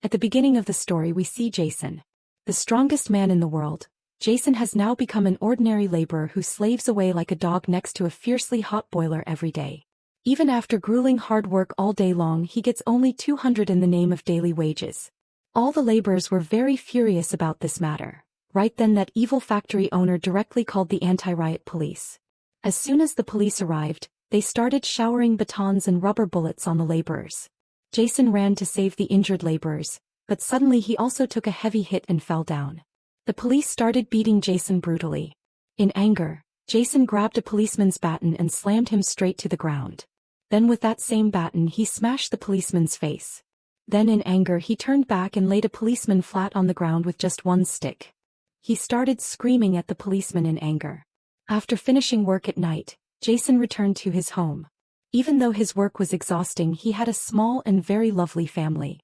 At the beginning of the story we see Jason, the strongest man in the world. Jason has now become an ordinary laborer who slaves away like a dog next to a fiercely hot boiler every day. Even after grueling hard work all day long, he gets only 200 in the name of daily wages. All the laborers were very furious about this matter. Right then that evil factory owner directly called the anti-riot police. As soon as the police arrived, they started showering batons and rubber bullets on the laborers. Jason ran to save the injured laborers, but suddenly he also took a heavy hit and fell down. The police started beating Jason brutally. In anger, Jason grabbed a policeman's baton and slammed him straight to the ground. Then with that same baton he smashed the policeman's face. Then in anger he turned back and laid a policeman flat on the ground with just one stick. He started screaming at the policeman in anger. After finishing work at night, Jason returned to his home. Even though his work was exhausting, he had a small and very lovely family.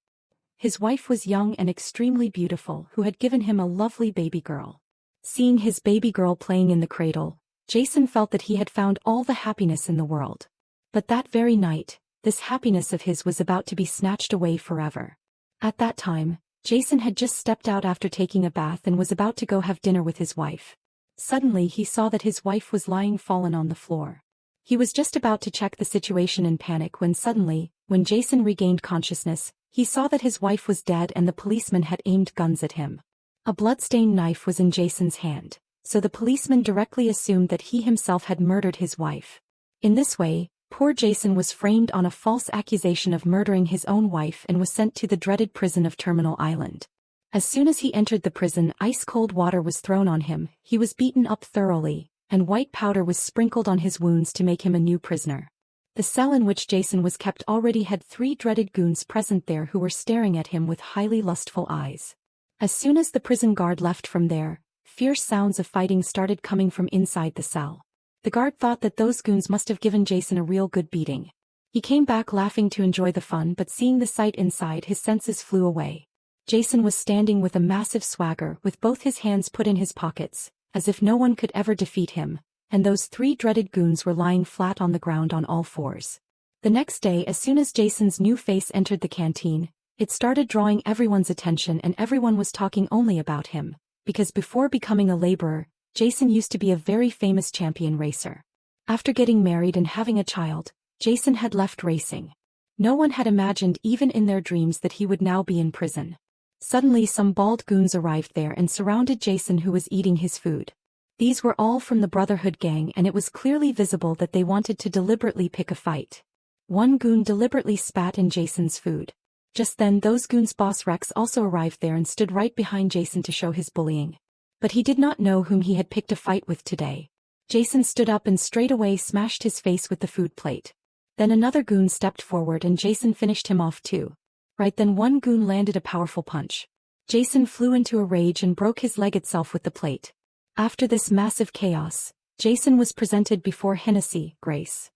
His wife was young and extremely beautiful, who had given him a lovely baby girl. Seeing his baby girl playing in the cradle, Jason felt that he had found all the happiness in the world. But that very night, this happiness of his was about to be snatched away forever. At that time, Jason had just stepped out after taking a bath and was about to go have dinner with his wife. Suddenly he saw that his wife was lying fallen on the floor. He was just about to check the situation in panic when suddenly, when Jason regained consciousness, he saw that his wife was dead and the policeman had aimed guns at him. A bloodstained knife was in Jason's hand, so the policeman directly assumed that he himself had murdered his wife. In this way, poor Jason was framed on a false accusation of murdering his own wife and was sent to the dreaded prison of Terminal Island. As soon as he entered the prison, ice-cold water was thrown on him, he was beaten up thoroughly, and white powder was sprinkled on his wounds to make him a new prisoner. The cell in which Jason was kept already had 3 dreaded goons present there who were staring at him with highly lustful eyes. As soon as the prison guard left from there, fierce sounds of fighting started coming from inside the cell. The guard thought that those goons must have given Jason a real good beating. He came back laughing to enjoy the fun, but seeing the sight inside, his senses flew away. Jason was standing with a massive swagger, with both his hands put in his pockets, as if no one could ever defeat him, and those 3 dreaded goons were lying flat on the ground on all fours. The next day, as soon as Jason's new face entered the canteen, it started drawing everyone's attention and everyone was talking only about him, because before becoming a laborer, Jason used to be a very famous champion racer. After getting married and having a child, Jason had left racing. No one had imagined even in their dreams that he would now be in prison. Suddenly some bald goons arrived there and surrounded Jason, who was eating his food. These were all from the Brotherhood gang and it was clearly visible that they wanted to deliberately pick a fight. One goon deliberately spat in Jason's food. Just then those goons' boss Rex also arrived there and stood right behind Jason to show his bullying. But he did not know whom he had picked a fight with today. Jason stood up and straight away smashed his face with the food plate. Then another goon stepped forward and Jason finished him off too. Right then one goon landed a powerful punch. Jason flew into a rage and broke his leg itself with the plate. After this massive chaos, Jason was presented before Hennessy, Grace.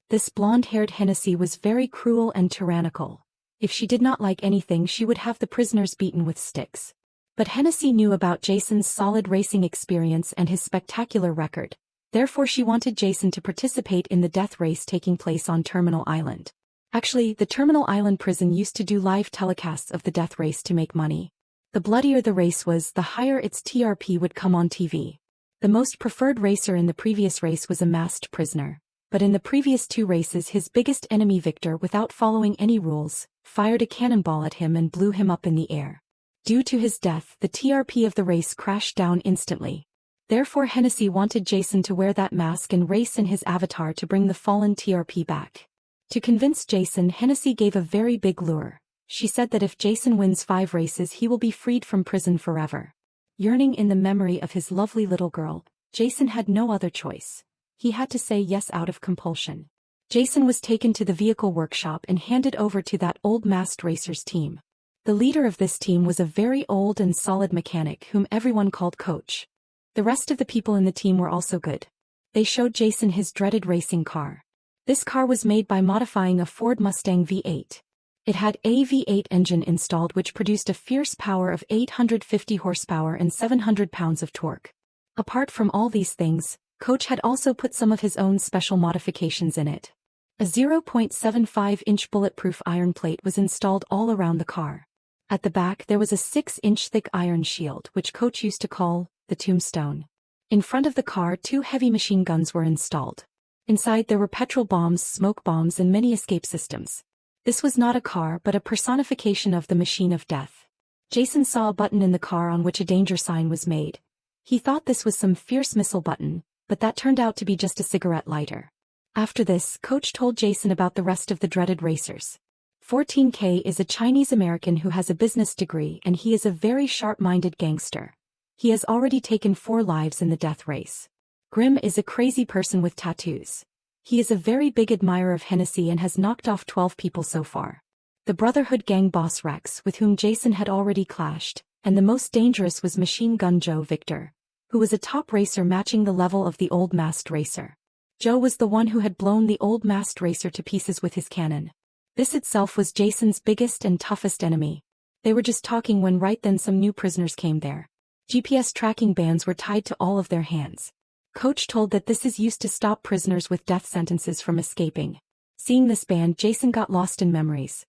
This blonde-haired Hennessy was very cruel and tyrannical. If she did not like anything, she would have the prisoners beaten with sticks. But Hennessy knew about Jason's solid racing experience and his spectacular record. Therefore she wanted Jason to participate in the death race taking place on Terminal Island. Actually, the Terminal Island prison used to do live telecasts of the death race to make money. The bloodier the race was, the higher its TRP would come on TV. The most preferred racer in the previous race was a masked prisoner. But in the previous 2 races, his biggest enemy Victor, without following any rules, fired a cannonball at him and blew him up in the air. Due to his death, the TRP of the race crashed down instantly. Therefore Hennessy wanted Jason to wear that mask and race in his avatar to bring the fallen TRP back. To convince Jason, Hennessy gave a very big lure. She said that if Jason wins 5 races he will be freed from prison forever. Yearning in the memory of his lovely little girl, Jason had no other choice. He had to say yes out of compulsion. Jason was taken to the vehicle workshop and handed over to that old masked racers team. The leader of this team was a very old and solid mechanic whom everyone called Coach. The rest of the people in the team were also good. They showed Jason his dreaded racing car. This car was made by modifying a Ford Mustang V8. It had a V8 engine installed which produced a fierce power of 850 horsepower and 700 pounds of torque. Apart from all these things, Coach had also put some of his own special modifications in it. A 0.75-inch bulletproof iron plate was installed all around the car. At the back there was a 6-inch thick iron shield which Coach used to call the tombstone. In front of the car 2 heavy machine guns were installed. Inside there were petrol bombs, smoke bombs and many escape systems. This was not a car but a personification of the machine of death. Jason saw a button in the car on which a danger sign was made. He thought this was some fierce missile button, but that turned out to be just a cigarette lighter. After this, Coach told Jason about the rest of the dreaded racers. 14K is a Chinese American who has a business degree and he is a very sharp-minded gangster. He has already taken 4 lives in the death race. Grim is a crazy person with tattoos. He is a very big admirer of Hennessy and has knocked off 12 people so far. The Brotherhood gang boss Rex, with whom Jason had already clashed, and the most dangerous was Machine Gun Joe Victor, who was a top racer matching the level of the old masked racer. Joe was the one who had blown the old masked racer to pieces with his cannon. This itself was Jason's biggest and toughest enemy. They were just talking when right then some new prisoners came there. GPS tracking bands were tied to all of their hands. Coach told that this is used to stop prisoners with death sentences from escaping. Seeing this band, Jason got lost in memories.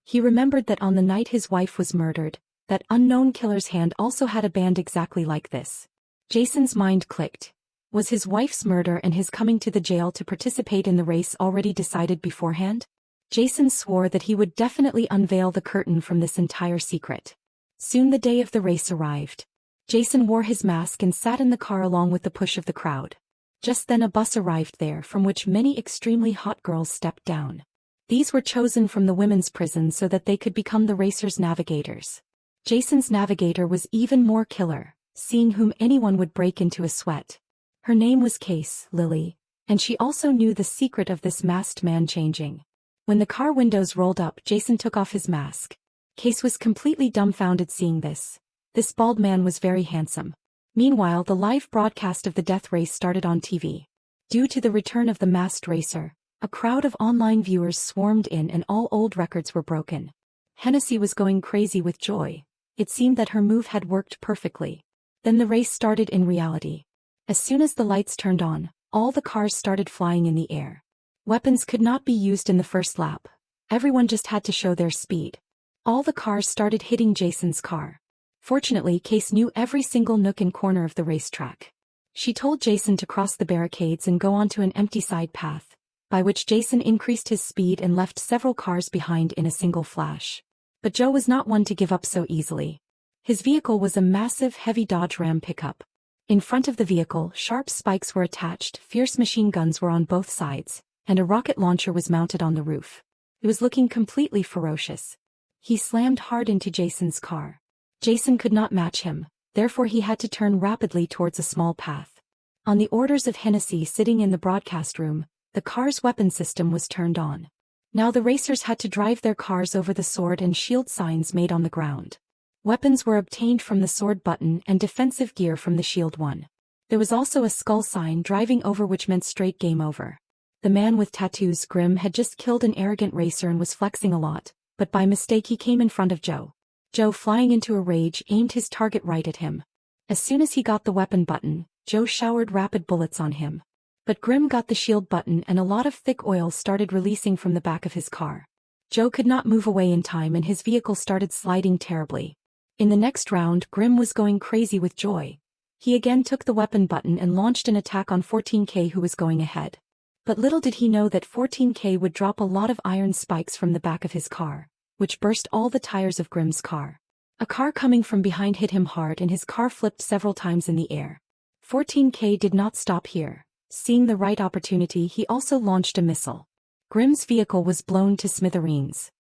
He remembered that on the night his wife was murdered, that unknown killer's hand also had a band exactly like this. Jason's mind clicked. Was his wife's murder and his coming to the jail to participate in the race already decided beforehand? Jason swore that he would definitely unveil the curtain from this entire secret. Soon the day of the race arrived. Jason wore his mask and sat in the car along with the push of the crowd. Just then a bus arrived there from which many extremely hot girls stepped down. These were chosen from the women's prison so that they could become the racers' navigators. Jason's navigator was even more killer, seeing whom anyone would break into a sweat. Her name was Case Lily, and she also knew the secret of this masked man changing. When the car windows rolled up, Jason took off his mask. Case was completely dumbfounded seeing this. This bald man was very handsome. Meanwhile, the live broadcast of the death race started on TV. Due to the return of the masked racer, a crowd of online viewers swarmed in and all old records were broken. Hennessy was going crazy with joy. It seemed that her move had worked perfectly. Then the race started in reality. As soon as the lights turned on, all the cars started flying in the air. Weapons could not be used in the first lap. Everyone just had to show their speed. All the cars started hitting Jason's car. Fortunately, Case knew every single nook and corner of the racetrack. She told Jason to cross the barricades and go onto an empty side path, by which Jason increased his speed and left several cars behind in a single flash. But Joe was not one to give up so easily. His vehicle was a massive heavy Dodge Ram pickup. In front of the vehicle, sharp spikes were attached, fierce machine guns were on both sides, and a rocket launcher was mounted on the roof. It was looking completely ferocious. He slammed hard into Jason's car. Jason could not match him, therefore he had to turn rapidly towards a small path. On the orders of Hennessy sitting in the broadcast room, the car's weapon system was turned on. Now the racers had to drive their cars over the sword and shield signs made on the ground. Weapons were obtained from the sword button and defensive gear from the shield one. There was also a skull sign driving over which meant straight game over. The man with tattoos, Grim, had just killed an arrogant racer and was flexing a lot, but by mistake he came in front of Joe. Joe, flying into a rage, aimed his target right at him. As soon as he got the weapon button, Joe showered rapid bullets on him. But Grim got the shield button and a lot of thick oil started releasing from the back of his car. Joe could not move away in time and his vehicle started sliding terribly. In the next round, Grim was going crazy with joy. He again took the weapon button and launched an attack on 14K, who was going ahead. But little did he know that 14K would drop a lot of iron spikes from the back of his car, which burst all the tires of Grim's car. A car coming from behind hit him hard and his car flipped several times in the air. 14K did not stop here. Seeing the right opportunity, he also launched a missile. Grim's vehicle was blown to smithereens.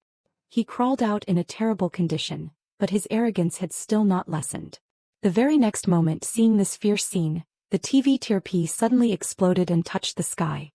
He crawled out in a terrible condition, but his arrogance had still not lessened. The very next moment, seeing this fierce scene, the TV tirepiece suddenly exploded and touched the sky.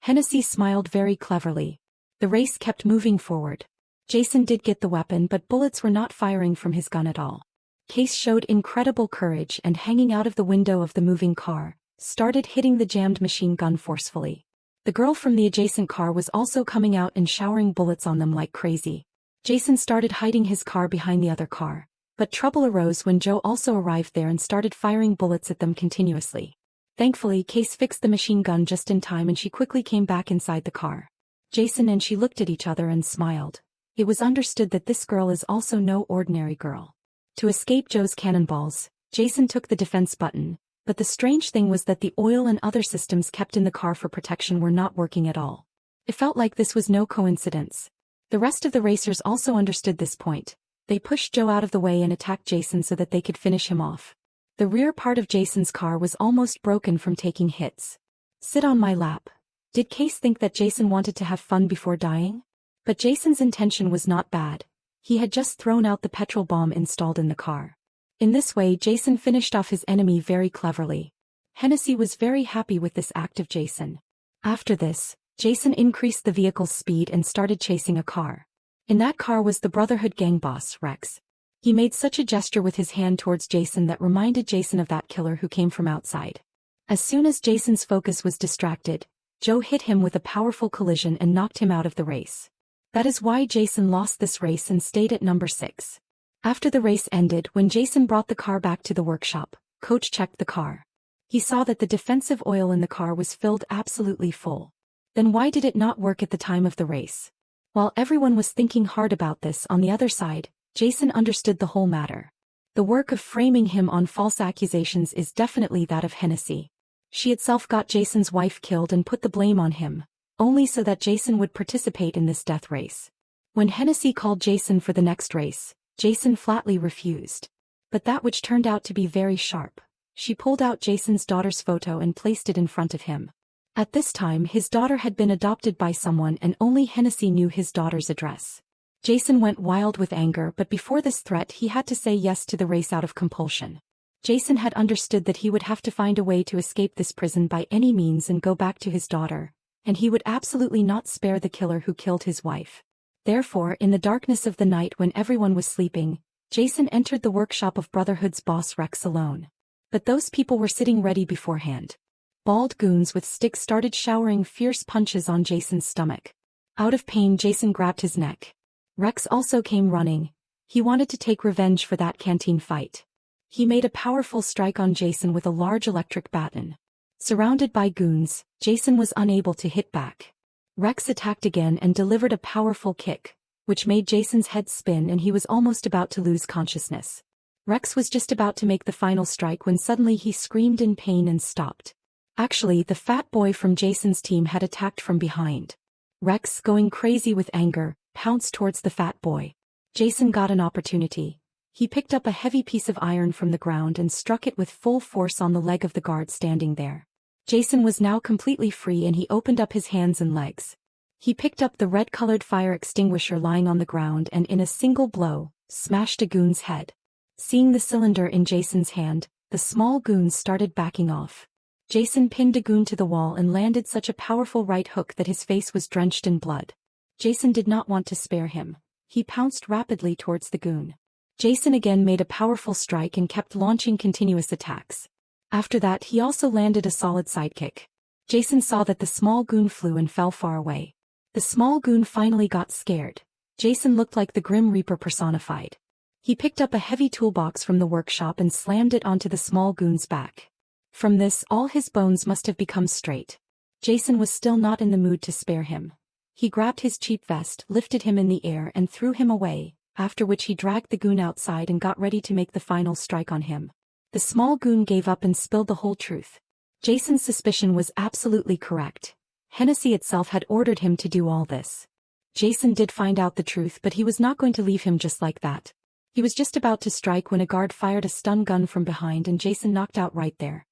Hennessy smiled very cleverly. The race kept moving forward. Jason did get the weapon, but bullets were not firing from his gun at all. Case showed incredible courage and, hanging out of the window of the moving car, started hitting the jammed machine gun forcefully. The girl from the adjacent car was also coming out and showering bullets on them like crazy. Jason started hiding his car behind the other car, but trouble arose when Joe also arrived there and started firing bullets at them continuously. Thankfully, Case fixed the machine gun just in time and she quickly came back inside the car. Jason and she looked at each other and smiled. it was understood that this girl is also no ordinary girl. To escape Joe's cannonballs, Jason took the defense button, but the strange thing was that the oil and other systems kept in the car for protection were not working at all. It felt like this was no coincidence. The rest of the racers also understood this point. They pushed Joe out of the way and attacked Jason so that they could finish him off. The rear part of Jason's car was almost broken from taking hits. Sit on my lap. Did Case think that Jason wanted to have fun before dying? But Jason's intention was not bad. He had just thrown out the petrol bomb installed in the car. In this way, Jason finished off his enemy very cleverly. Hennessy was very happy with this act of Jason. After this, Jason increased the vehicle's speed and started chasing a car. In that car was the Brotherhood gang boss, Rex. He made such a gesture with his hand towards Jason that reminded Jason of that killer who came from outside. As soon as Jason's focus was distracted, Joe hit him with a powerful collision and knocked him out of the race. That is why Jason lost this race and stayed at number 6. After the race ended, when Jason brought the car back to the workshop, Coach checked the car. He saw that the defensive oil in the car was filled absolutely full. Then why did it not work at the time of the race? While everyone was thinking hard about this, on the other side, Jason understood the whole matter. The work of framing him on false accusations is definitely that of Hennessy. She itself got Jason's wife killed and put the blame on him, only so that Jason would participate in this death race. When Hennessy called Jason for the next race, Jason flatly refused. But that which turned out to be very sharp. She pulled out Jason's daughter's photo and placed it in front of him. At this time, his daughter had been adopted by someone and only Hennessy knew his daughter's address. Jason went wild with anger, but before this threat he had to say yes to the race out of compulsion. Jason had understood that he would have to find a way to escape this prison by any means and go back to his daughter, and he would absolutely not spare the killer who killed his wife. Therefore, in the darkness of the night when everyone was sleeping, Jason entered the workshop of Brotherhood's boss Rex alone. But those people were sitting ready beforehand. Bald goons with sticks started showering fierce punches on Jason's stomach. Out of pain, Jason grabbed his neck. Rex also came running. He wanted to take revenge for that canteen fight. He made a powerful strike on Jason with a large electric baton. Surrounded by goons, Jason was unable to hit back. Rex attacked again and delivered a powerful kick, which made Jason's head spin and he was almost about to lose consciousness. Rex was just about to make the final strike when suddenly he screamed in pain and stopped. Actually, the fat boy from Jason's team had attacked from behind. Rex, going crazy with anger, pounced towards the fat boy. Jason got an opportunity. He picked up a heavy piece of iron from the ground and struck it with full force on the leg of the guard standing there. Jason was now completely free and he opened up his hands and legs. He picked up the red-colored fire extinguisher lying on the ground and in a single blow, smashed a goon's head. Seeing the cylinder in Jason's hand, the small goons started backing off. Jason pinned a goon to the wall and landed such a powerful right hook that his face was drenched in blood. Jason did not want to spare him. He pounced rapidly towards the goon. Jason again made a powerful strike and kept launching continuous attacks. After that, he also landed a solid sidekick. Jason saw that the small goon flew and fell far away. The small goon finally got scared. Jason looked like the Grim Reaper personified. He picked up a heavy toolbox from the workshop and slammed it onto the small goon's back. From this, all his bones must have become straight. Jason was still not in the mood to spare him. He grabbed his cheap vest, lifted him in the air and threw him away, after which he dragged the goon outside and got ready to make the final strike on him. The small goon gave up and spilled the whole truth. Jason's suspicion was absolutely correct. Hennessy itself had ordered him to do all this. Jason did find out the truth, but he was not going to leave him just like that. He was just about to strike when a guard fired a stun gun from behind and Jason knocked out right there.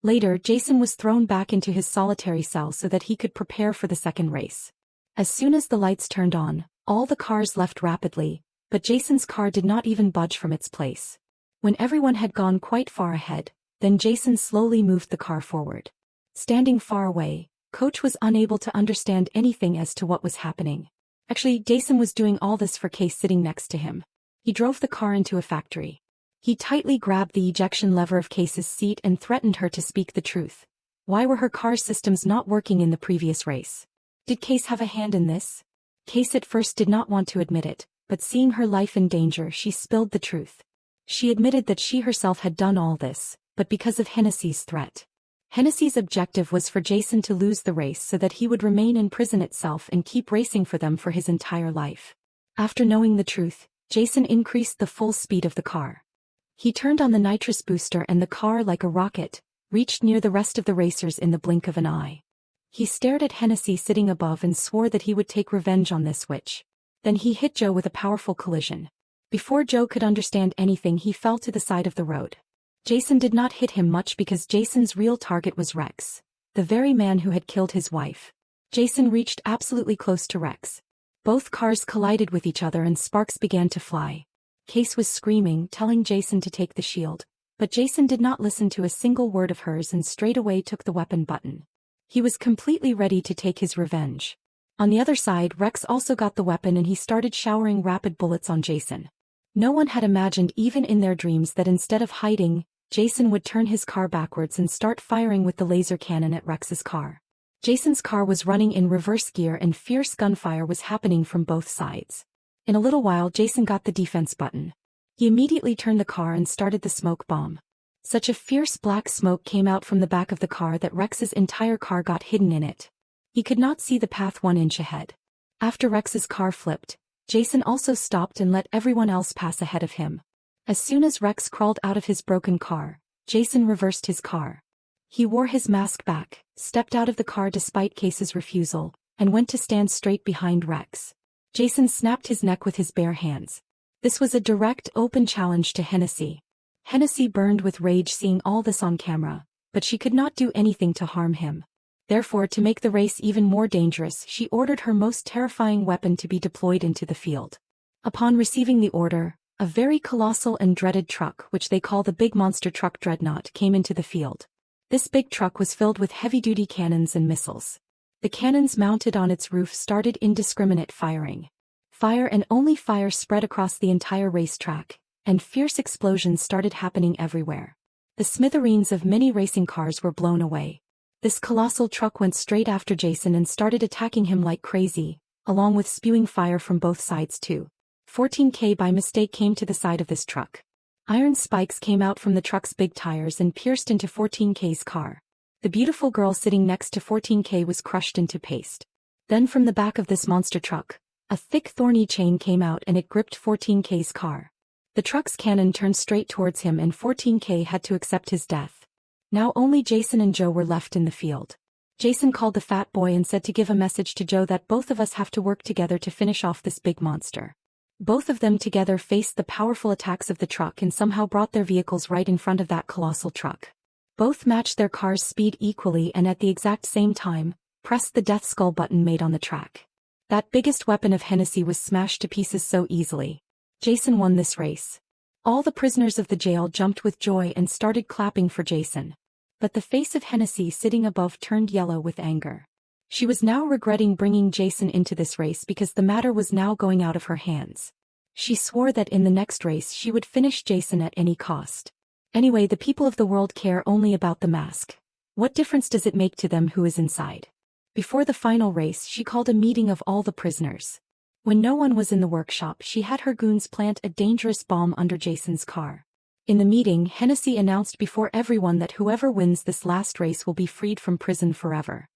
Later, Jason was thrown back into his solitary cell so that he could prepare for the second race. As soon as the lights turned on, all the cars left rapidly, but Jason's car did not even budge from its place. When everyone had gone quite far ahead, then Jason slowly moved the car forward. Standing far away, Coach was unable to understand anything as to what was happening. Actually, Jason was doing all this for Case sitting next to him. He drove the car into a factory. He tightly grabbed the ejection lever of Case's seat and threatened her to speak the truth. Why were her car's systems not working in the previous race? Did Case have a hand in this? Case at first did not want to admit it, but seeing her life in danger, she spilled the truth. She admitted that she herself had done all this, but because of Hennessy's threat. Hennessy's objective was for Jason to lose the race so that he would remain in prison itself and keep racing for them for his entire life. After knowing the truth, Jason increased the full speed of the car. He turned on the nitrous booster and the car, like a rocket, reached near the rest of the racers in the blink of an eye. He stared at Hennessy sitting above and swore that he would take revenge on this witch. Then he hit Joe with a powerful collision. Before Joe could understand anything, he fell to the side of the road. Jason did not hit him much because Jason's real target was Rex, the very man who had killed his wife. Jason reached absolutely close to Rex. Both cars collided with each other and sparks began to fly. Case was screaming, telling Jason to take the shield, but Jason did not listen to a single word of hers and straight away took the weapon button. He was completely ready to take his revenge. On the other side, Rex also got the weapon and he started showering rapid bullets on Jason. No one had imagined even in their dreams that instead of hiding, Jason would turn his car backwards and start firing with the laser cannon at Rex's car. Jason's car was running in reverse gear and fierce gunfire was happening from both sides. In a little while, Jason got the defense button. He immediately turned the car and started the smoke bomb. Such a fierce black smoke came out from the back of the car that Rex's entire car got hidden in it. He could not see the path 1 inch ahead. After Rex's car flipped, Jason also stopped and let everyone else pass ahead of him. As soon as Rex crawled out of his broken car, Jason reversed his car. He wore his mask back, stepped out of the car despite Case's refusal, and went to stand straight behind Rex. Jason snapped his neck with his bare hands. This was a direct, open challenge to Hennessy. Hennessy burned with rage seeing all this on camera, but she could not do anything to harm him. Therefore, to make the race even more dangerous, she ordered her most terrifying weapon to be deployed into the field. Upon receiving the order, a very colossal and dreaded truck, which they call the Big Monster Truck Dreadnought, came into the field. This big truck was filled with heavy-duty cannons and missiles. The cannons mounted on its roof started indiscriminate firing. Fire and only fire spread across the entire racetrack, and fierce explosions started happening everywhere. The smithereens of many racing cars were blown away. This colossal truck went straight after Jason and started attacking him like crazy, along with spewing fire from both sides too. 14K by mistake came to the side of this truck. Iron spikes came out from the truck's big tires and pierced into 14K's car. The beautiful girl sitting next to 14K was crushed into paste. Then from the back of this monster truck, a thick thorny chain came out and it gripped 14K's car. The truck's cannon turned straight towards him and 14K had to accept his death. Now only Jason and Joe were left in the field. Jason called the fat boy and said to give a message to Joe that both of us have to work together to finish off this big monster. Both of them together faced the powerful attacks of the truck and somehow brought their vehicles right in front of that colossal truck. Both matched their cars' speed equally and at the exact same time, pressed the death skull button made on the track. That biggest weapon of Hennessy was smashed to pieces so easily. Jason won this race. All the prisoners of the jail jumped with joy and started clapping for Jason. But the face of Hennessy sitting above turned yellow with anger. She was now regretting bringing Jason into this race because the matter was now going out of her hands. She swore that in the next race she would finish Jason at any cost. Anyway, the people of the world care only about the mask. What difference does it make to them who is inside? Before the final race, she called a meeting of all the prisoners. When no one was in the workshop, she had her goons plant a dangerous bomb under Jason's car. In the meeting, Hennessy announced before everyone that whoever wins this last race will be freed from prison forever.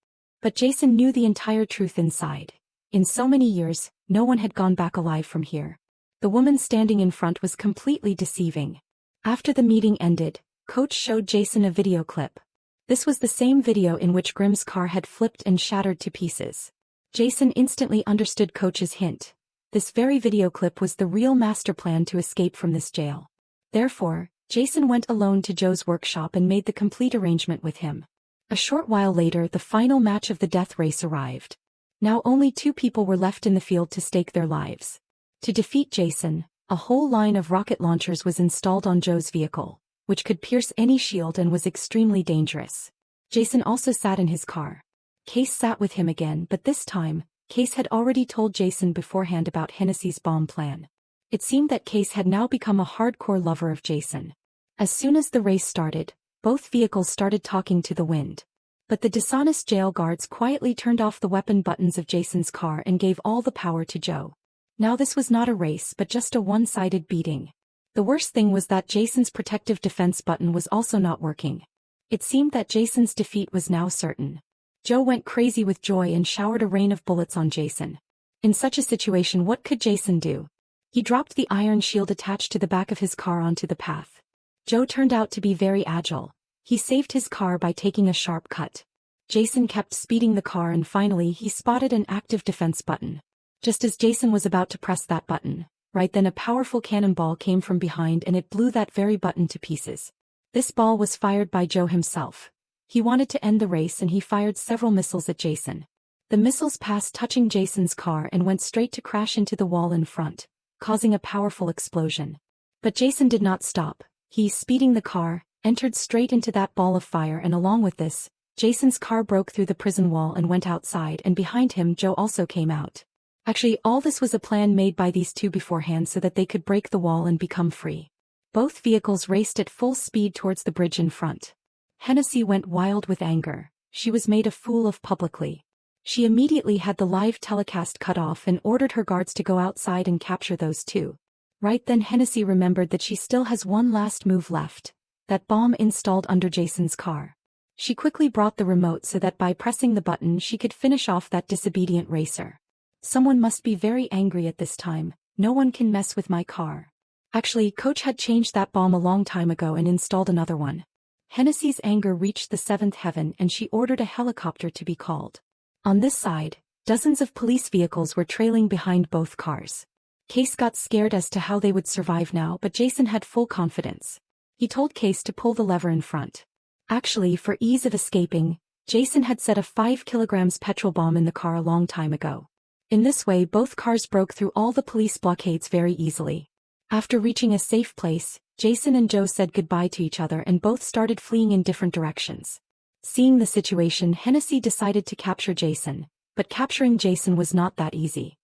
But Jason knew the entire truth inside. In so many years, no one had gone back alive from here. The woman standing in front was completely deceiving. After the meeting ended, Coach showed Jason a video clip. This was the same video in which Grimm's car had flipped and shattered to pieces. Jason instantly understood Coach's hint. This very video clip was the real master plan to escape from this jail. Therefore, Jason went alone to Joe's workshop and made the complete arrangement with him. A short while later, the final match of the death race arrived. Now only 2 people were left in the field to stake their lives. To defeat Jason, a whole line of rocket launchers was installed on Joe's vehicle, which could pierce any shield and was extremely dangerous. Jason also sat in his car. Case sat with him again, but this time, Case had already told Jason beforehand about Hennessy's bomb plan. It seemed that Case had now become a hardcore lover of Jason. As soon as the race started, both vehicles started talking to the wind. But the dishonest jail guards quietly turned off the weapon buttons of Jason's car and gave all the power to Joe. Now this was not a race but just a one-sided beating. The worst thing was that Jason's protective defense button was also not working. It seemed that Jason's defeat was now certain. Joe went crazy with joy and showered a rain of bullets on Jason. In such a situation, what could Jason do? He dropped the iron shield attached to the back of his car onto the path. Joe turned out to be very agile. He saved his car by taking a sharp cut. Jason kept speeding the car and finally he spotted an active defense button. Just as Jason was about to press that button, right then a powerful cannonball came from behind and it blew that very button to pieces. This ball was fired by Joe himself. He wanted to end the race and he fired several missiles at Jason. The missiles passed touching Jason's car and went straight to crash into the wall in front, causing a powerful explosion. But Jason did not stop. He, speeding the car, entered straight into that ball of fire, and along with this, Jason's car broke through the prison wall and went outside, and behind him Joe also came out. Actually, all this was a plan made by these two beforehand so that they could break the wall and become free. Both vehicles raced at full speed towards the bridge in front. Hennessy went wild with anger. She was made a fool of publicly. She immediately had the live telecast cut off and ordered her guards to go outside and capture those two. Right then Hennessy remembered that she still has one last move left, that bomb installed under Jason's car. She quickly brought the remote so that by pressing the button she could finish off that disobedient racer. Someone must be very angry at this time. No one can mess with my car. Actually, Coach had changed that bomb a long time ago and installed another one. Hennessy's anger reached the seventh heaven and she ordered a helicopter to be called. On this side, dozens of police vehicles were trailing behind both cars. Case got scared as to how they would survive now, but Jason had full confidence. He told Case to pull the lever in front. Actually, for ease of escaping, Jason had set a 5 kilograms petrol bomb in the car a long time ago. In this way both cars broke through all the police blockades very easily. After reaching a safe place, Jason and Joe said goodbye to each other and both started fleeing in different directions. Seeing the situation, Hennessy decided to capture Jason, but capturing Jason was not that easy.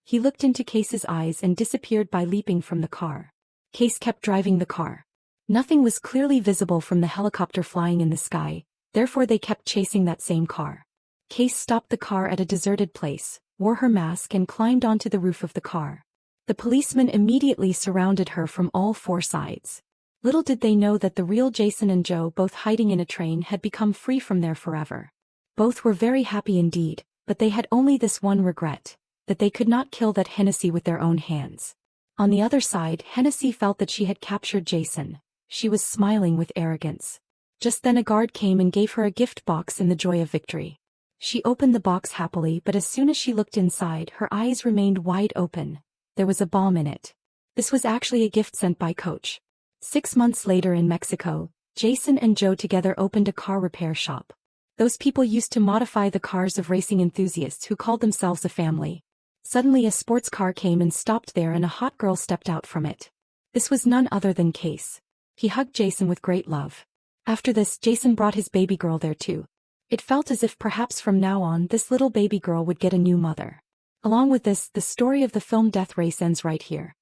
He looked into Case's eyes and disappeared by leaping from the car. Case kept driving the car. Nothing was clearly visible from the helicopter flying in the sky, therefore they kept chasing that same car. Case stopped the car at a deserted place, wore her mask and climbed onto the roof of the car. The policemen immediately surrounded her from all four sides. Little did they know that the real Jason and Joe, both hiding in a train, had become free from there forever. Both were very happy indeed, but they had only this one regret, that they could not kill that Hennessy with their own hands. On the other side, Hennessy felt that she had captured Jason. She was smiling with arrogance. Just then a guard came and gave her a gift box in the joy of victory. She opened the box happily, but as soon as she looked inside, her eyes remained wide open. There was a bomb in it. This was actually a gift sent by Coach. 6 months later in Mexico, Jason and Joe together opened a car repair shop. Those people used to modify the cars of racing enthusiasts who called themselves a family. Suddenly a sports car came and stopped there and a hot girl stepped out from it. This was none other than Case. He hugged Jason with great love. After this, Jason brought his baby girl there too. It felt as if perhaps from now on this little baby girl would get a new mother. Along with this, the story of the film Death Race ends right here.